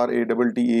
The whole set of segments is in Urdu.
RATTA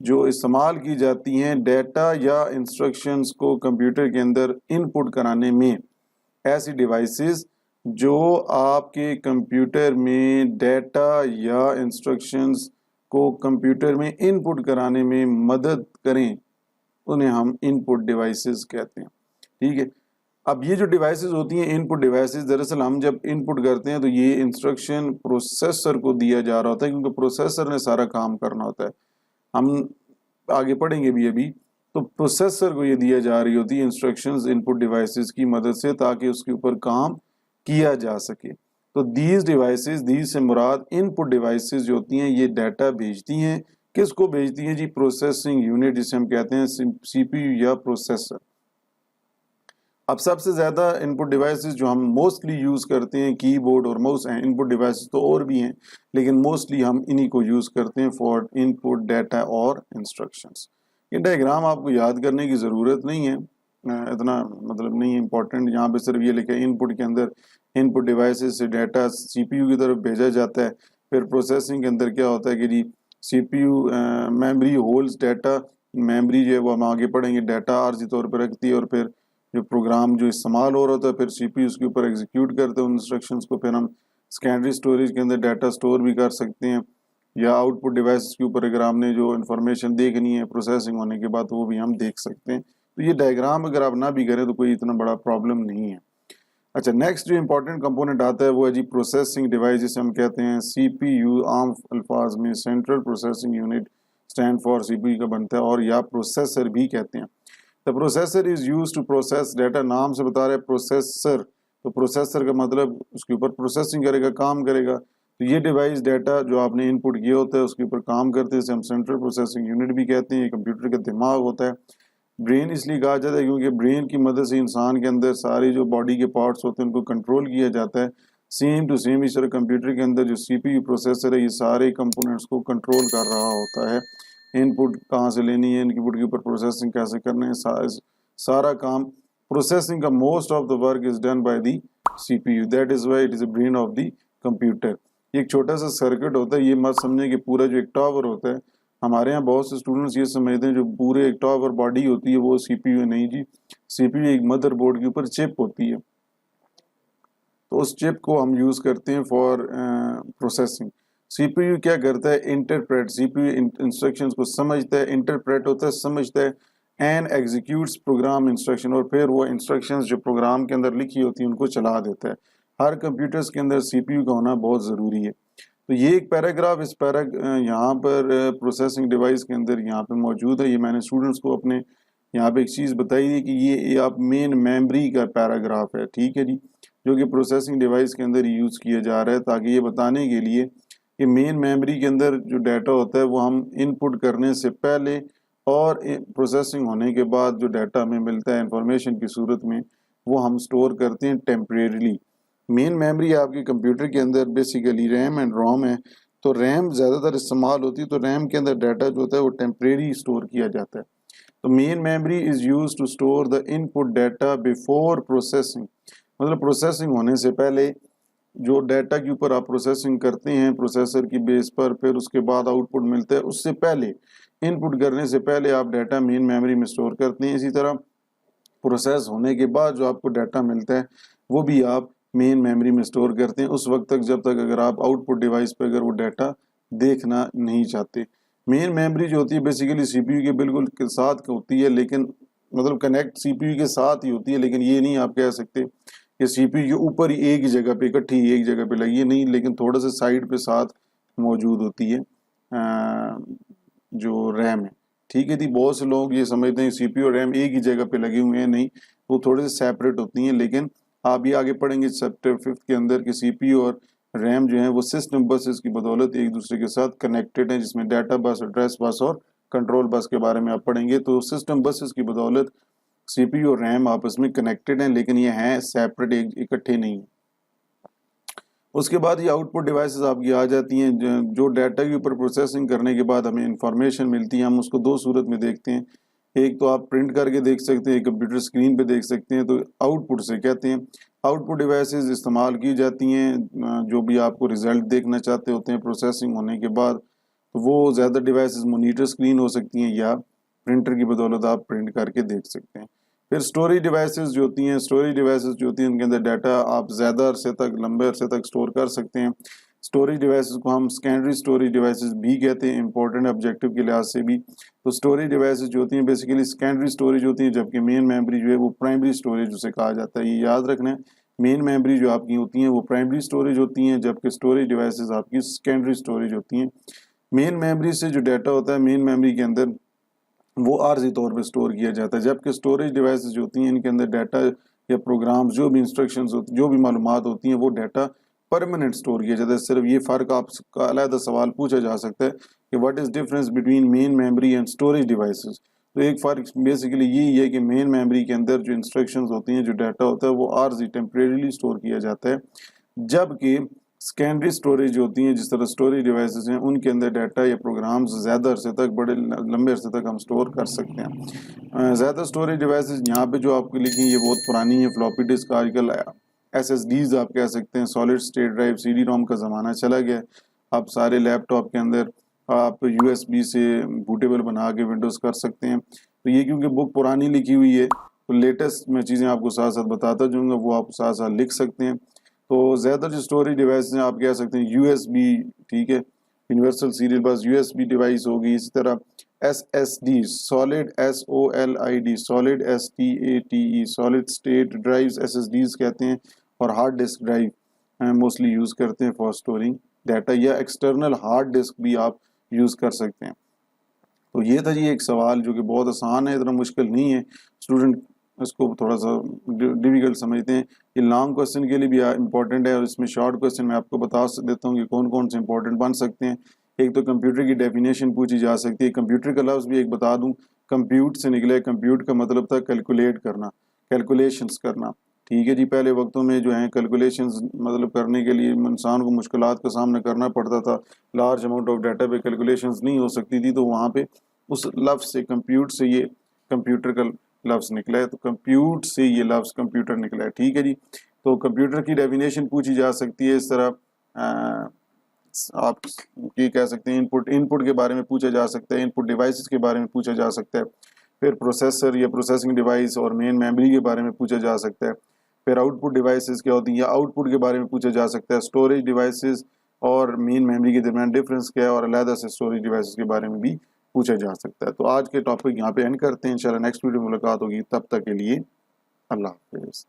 جو استعمال کی جاتی ہیں ڈیٹا یا انسٹرکشنز کو کمپیوٹر کے اندر ان پٹ کرانے میں، ایسی ڈیوائسز جو آپ کے کمپیوٹر میں ڈیٹا یا انسٹرکشنز کو کمپیوٹر میں ان پٹ کرانے میں مدد کریں، انہیں ہم ان پٹ ڈیوائسز کہتے ہیں. ٹھیک ہے. اب یہ جو ڈیوائسز ہوتی ہیں ان پٹ ڈیوائسز، دراصل ہم جب ان پٹ کرتے ہیں تو یہ انسٹرکشن پروسیسر کو دیا جا رہا ہوتا ہے، کیونکہ پروسیسر نے سارا کام کرنا ہوتا ہے. ہم آگے پڑھیں گے بھی ابھی. تو پروسیسر کو یہ دیا جا رہی ہوتی ہے انسٹرکشنز ان پٹ ڈیوائسز کی مدد سے، تاکہ اس کے اوپر کام کیا جا سکے. تو دیز ڈیوائسز، دیز سے مراد ان پٹ ڈیوائسز جو ہوتی ہیں یہ ڈیٹا بھیجتی ہیں. کس کو بھیجتی ہیں جی؟ پروسیسنگ یونٹ، جسے ہم کہتے ہیں سی پی یو یا پروسیسر. اب سب سے زیادہ ان پٹ ڈیوائسز جو ہم موسٹلی یوز کرتے ہیں کی بورڈ اور ماؤس ہیں. ان پٹ ڈیوائسز تو اور بھی ہیں لیکن موسٹلی ہم انہی کو یوز کرتے ہیں فار ان پٹ ڈیٹا اور انسٹرکشنز. یہ ڈائیگرام آپ کو یاد کرنے کی ضرورت نہیں ہے، اتنا مطلب نہیں ہے امپورٹنٹ. یہاں پہ صرف یہ لکھا ہے ان پٹ کے اندر ان پٹ ڈیوائسز سے ڈیٹا سی پی یو کی طرف بھیجا جاتا ہے. پھر پروسیسنگ کے اندر کیا ہوتا ہے کہ G C P U memory holds data, memory جو ہے وہ ہم آگے پڑھیں گے ڈیٹا عارضی طور پہ رکھتی ہے، اور پھر جو پروگرام جو استعمال ہو رہا ہوتا ہے پھر سی پی یو اس کے اوپر ایگزیکیوٹ کرتے ہیں ان انسٹرکشنز کو. پھر ہم سیکنڈری اسٹوریج کے اندر ڈیٹا سٹور بھی کر سکتے ہیں، یا آؤٹ پٹ ڈیوائسز کے اوپر اگر آپ نے جو انفارمیشن دیکھنی ہے پروسیسنگ ہونے کے بعد وہ بھی ہم دیکھ سکتے ہیں. تو یہ ڈائیگرام اگر آپ نہ بھی کریں تو کوئی اتنا بڑا پرابلم نہیں ہے. اچھا، نیکسٹ جو امپورٹنٹ کمپوننٹ آتا ہے وہ ہے جی پروسیسنگ ڈیوائس، جسے ہم کہتے ہیں سی پی یو. عام الفاظ میں central processing unit stand for C P U کا بنتا ہے، اور یا پروسیسر بھی کہتے ہیں. The processor is used to process data. نام سے بتا رہے پروسیسر، تو پروسیسر کا مطلب اس کے اوپر پروسیسنگ کرے گا، کام کرے گا. تو یہ ڈیوائس ڈیٹا جو آپ نے ان پٹ کیا ہوتا ہے اس کے اوپر کام کرتے ہیں، اسے ہم سینٹرل پروسیسنگ یونٹ بھی کہتے ہیں. یہ کمپیوٹر کا دماغ ہوتا ہے. برین اس لیے کہا جاتا ہے کیونکہ برین کی مدد سے انسان کے اندر سارے جو باڈی کے پارٹس ہوتے ہیں ان کو کنٹرول کیا جاتا ہے. سیم ٹو سیم اس طرح کمپیوٹر کے اندر جو سی پی یو پروسیسر ہے یہ سارے کمپوننٹس کو کنٹرول کر رہا ہوتا ہے. ان پٹ کہاں سے لینی ہے، ان کی پٹ کے اوپر پروسیسنگ کیسے کرنا ہے، سارا کام پروسیسنگ کا most of the work is done by the C P U. That is why it is a brain of the computer. ایک چھوٹا سا سرکٹ ہوتا ہے، یہ مت سمجھیں کہ پورا جو ایک ٹاور ہوتا ہے. ہمارے یہاں بہت سے اسٹوڈنٹس یہ سمجھتے ہیں جو پورے ایک ٹاور باڈی ہوتی ہے وہ سی پی یو نہیں جی. سی پی یو ایک مدر بورڈ کے اوپر چپ ہوتی ہے، تو اس چپ کو ہم یوز کرتے ہیں for processing. C P U کیا کرتا ہے؟ Interpret. C P U instructions کو سمجھتا ہے، انٹرپریٹ ہوتا ہے، سمجھتا ہے، اینڈ ایگزیکیوٹس پروگرام انسٹرکشن، اور پھر وہ انسٹرکشنز جو پروگرام کے اندر لکھی ہوتی ہیں ان کو چلا دیتا ہے. ہر کمپیوٹرز کے اندر سی پی یو کا ہونا بہت ضروری ہے. تو یہ ایک پیراگراف اس یہاں پر پروسیسنگ ڈیوائس کے اندر یہاں پہ موجود ہے. یہ میں نے اسٹوڈنٹس کو اپنے یہاں پہ ایک چیز بتائی تھی کہ یہ آپ مین میموری کا پیراگراف ہے. ٹھیک ہے جی، جو کہ پروسیسنگ ڈیوائس کے اندر یوز کیا جا رہا ہے تاکہ یہ بتانے کے لیے کہ مین میموری کے اندر جو ڈیٹا ہوتا ہے وہ ہم ان پٹ کرنے سے پہلے اور پروسیسنگ ہونے کے بعد جو ڈیٹا ہمیں ملتا ہے انفارمیشن کی صورت میں وہ ہم سٹور کرتے ہیں ٹیمپریریلی. مین میموری آپ کے کمپیوٹر کے اندر بیسیکلی ریم اینڈ روم ہے. تو ریم زیادہ تر استعمال ہوتی ہے، تو ریم کے اندر ڈیٹا جو ہوتا ہے وہ ٹیمپریری سٹور کیا جاتا ہے. تو main memory is use to store the input data before processing. مطلب پروسیسنگ ہونے سے پہلے جو ڈیٹا کے اوپر آپ پروسیسنگ کرتے ہیں پروسیسر کی بیس پر، پھر اس کے بعد آؤٹ پٹ ملتا ہے، اس سے پہلے ان پٹ کرنے سے پہلے آپ ڈیٹا مین میموری میں سٹور کرتے ہیں. اسی طرح پروسیس ہونے کے بعد جو آپ کو ڈیٹا ملتا ہے وہ بھی آپ مین میموری میں سٹور کرتے ہیں اس وقت تک جب تک اگر آپ آؤٹ پٹ ڈیوائس پہ اگر وہ ڈیٹا دیکھنا نہیں چاہتے. مین میموری جو ہوتی ہے بیسیکلی سی پی یو کے بالکل کے ساتھ ہوتی ہے، لیکن مطلب کنیکٹ سی پی یو کے ساتھ ہی ہوتی ہے، لیکن یہ نہیں آپ کہہ سکتے کہ سی پی یو کے اوپر ہی ایک ہی جگہ پہ اکٹھی ایک جگہ پہ لگی ہے، نہیں، لیکن تھوڑا سا سائڈ پہ ساتھ موجود ہوتی ہے جو ریم ہے. ٹھیک ہے جی، بہت سے لوگ یہ سمجھتے ہیں سی پی یو اور ریم ایک ہی جگہ پہ لگے ہوئے ہیں، نہیں، وہ تھوڑے سے سیپریٹ ہوتی ہیں. لیکن آپ یہ آگے پڑھیں گے چیپٹر 5 کے اندر کہ سی پی یو اور ریم جو ہیں وہ سسٹم بسز کی بدولت ایک دوسرے کے ساتھ کنیکٹڈ ہیں، جس میں ڈیٹا بس، ایڈریس بس اور کنٹرول بس کے بارے میں آپ پڑھیں گے. تو سسٹم بسز کی بدولت سی پی یو اور ریم آپس میں کنیکٹڈ ہیں، لیکن یہ ہیں سیپریٹ، اکٹھے نہیں ہیں. اس کے بعد یہ آؤٹ پٹ ڈیوائسز آپ کی آ جاتی ہیں جو ڈیٹا کے اوپر پروسیسنگ کرنے کے بعد ہمیں انفارمیشن ملتی ہے. ہم اس کو دو صورت میں دیکھتے ہیں، ایک تو آپ پرنٹ کر کے دیکھ سکتے ہیں، ایک کمپیوٹر اسکرین پہ دیکھ سکتے ہیں. تو آؤٹ پٹ سے کہتے ہیں. آؤٹ پٹ ڈیوائسز استعمال کی جاتی ہیں جو بھی آپ کو ریزلٹ دیکھنا چاہتے ہوتے ہیں پروسیسنگ ہونے کے بعد. تو وہ زیادہ ڈیوائسز مانیٹر اسکرین ہو سکتی ہیں یا پرنٹر کی بدولت آپ پرنٹ کر کے دیکھ سکتے ہیں. پھر اسٹوریج ڈیوائسز جو ہوتی ہیں ان کے اندر ڈیٹا آپ زیادہ عرصے تک لمبے عرصے تک اسٹور کر سکتے ہیں. اسٹوریج ڈیوائسز کو ہم سیکنڈری اسٹوریج ڈیوائسز بھی کہتے ہیں امپورٹنٹ آبجیکٹیو کے لحاظ سے بھی. تو اسٹوریج ڈیوائسز جو ہوتی ہیں بیسیکلی سیکنڈری اسٹوریج ہوتی ہیں، جبکہ مین میموری جو ہے وہ پرائمری اسٹوریج اسے کہا جاتا ہے. یہ یاد رکھنا ہے، مین میموری جو آپ کی ہوتی ہیں وہ پرائمری اسٹوریج ہوتی ہیں، جبکہ اسٹوریج ڈیوائسز آپ کی سیکنڈری اسٹوریج ہوتی ہیں. مین میموری سے جو ڈیٹا ہوتا ہے مین میموری کے اندر وہ عارضی طور پہ اسٹور کیا جاتا ہے، جبکہ اسٹوریج ڈیوائسز جو ہوتی ہیں ان کے اندر ڈیٹا یا پروگرامز جو بھی انسٹرکشنز ہوتی جو بھی معلومات ہوتی ہیں وہ ڈیٹا پرماننٹ اسٹور کیا جاتا ہے. صرف یہ فرق آپ کا علیحدہ سوال پوچھا جا سکتا ہے کہ what is difference between main memory and storage devices. تو ایک فرق بیسیکلی یہی ہے کہ مین میموری کے اندر جو انسٹرکشنز ہوتی ہیں جو ڈیٹا ہوتا ہے وہ عارضی ٹیمپریریلی اسٹور کیا جاتا ہے، جبکہ سیکنڈری اسٹوریج جو ہوتی ہیں جس طرح اسٹوریج ڈیوائسز ہیں ان کے اندر ڈیٹا یا پروگرامز زیادہ عرصے تک بڑے لمبے عرصے تک ہم اسٹور کر سکتے ہیں. زیادہ اسٹوریج ڈیوائسز یہاں پہ جو آپ کو لکھی ہیں یہ بہت پرانی ہیں، فلاپی ڈسک آج کل ایس ایس ڈیز آپ کہہ سکتے ہیں، سالڈ اسٹیٹ ڈرائیو سی ڈی روم کا زمانہ چلا گیا. اب سارے لیپ ٹاپ کے اندر آپ یو ایس بی سے بوٹیبل بنا کے ونڈوز کر سکتے ہیں. تو یہ کیونکہ بک پرانی لکھی ہوئی ہے تو لیٹسٹ میں چیزیں آپ کو ساتھ ساتھ بتاتا جاؤں گا، وہ آپ ساتھ ساتھ لکھ سکتے ہیں. تو زیادہ جو اسٹوریج ڈیوائس ہیں آپ کہہ سکتے ہیں یو ایس بی، ٹھیک ہے، universal serial bus U S B device ہوگی. اسی طرح S S D, solid S O L I D, solid S T A T E, solid state drives S S Ds کہتے ہیں. اور hard disk drive mostly use کرتے ہیں فار اسٹورنگ ڈیٹا، یا ایکسٹرنل ہارڈ ڈسک بھی آپ یوز کر سکتے ہیں. تو یہ تھا جی ایک سوال جو کہ بہت آسان ہے، اتنا مشکل نہیں ہے، اسٹوڈنٹ اس کو تھوڑا سا ڈیفیکلٹ سمجھتے ہیں. یہ لانگ کوسچن کے لیے بھی امپورٹنٹ ہے، اور اس میں شارٹ کوسچن میں آپ کو بتا دیتا ہوں کہ کون کون سے امپورٹنٹ بن سکتے ہیں. ایک تو کمپیوٹر کی ڈیفینیشن پوچھی جا سکتی ہے. کمپیوٹر کا لفظ بھی ایک بتا دوں، کمپیوٹ سے نکلے. کمپیوٹ کا مطلب تھا کیلکولیٹ کرنا، کیلکولیشنز کرنا، ٹھیک ہے جی. پہلے وقتوں میں جو ہیں کیلکولیشنز مطلب کرنے کے لیے انسان کو مشکلات کا سامنا کرنا پڑتا تھا، لارج اماؤنٹ آف ڈیٹا پہ کیلکولیشنز نہیں ہو سکتی تھی. تو وہاں پہ اس لفظ سے کمپیوٹ سے یہ کمپیوٹر کا لفظ نکلا ہے، تو کمپیوٹ سے یہ لفظ کمپیوٹر نکلا ہے، ٹھیک ہے جی. تو کمپیوٹر کی ڈیفینیشن پوچھی جا سکتی ہے. اس طرح آپ یہ کہہ سکتے ہیں ان پٹ کے بارے میں پوچھا جا سکتا ہے، ان پٹ ڈیوائسز کے بارے میں پوچھا جا سکتا ہے. پھر پروسیسر یا پروسیسنگ ڈیوائس اور مین میموری کے بارے میں پوچھا جا سکتا ہے. پھر آؤٹ پٹ ڈیوائسز کیا ہوتی ہیں یا آؤٹ پٹ کے بارے میں پوچھا جا سکتا ہے. اسٹوریج ڈیوائسز اور مین میموری کے درمیان ڈفرینس کیا ہے، اور علیحدہ سے اسٹوریج ڈیوائسز کے بارے میں بھی پوچھا جا سکتا ہے. تو آج کے ٹاپک یہاں پہ اینڈ کرتے ہیں، انشاءاللہ نیکسٹ ویڈیو ملاقات ہوگی. تب تک کے لیے اللہ حافظ.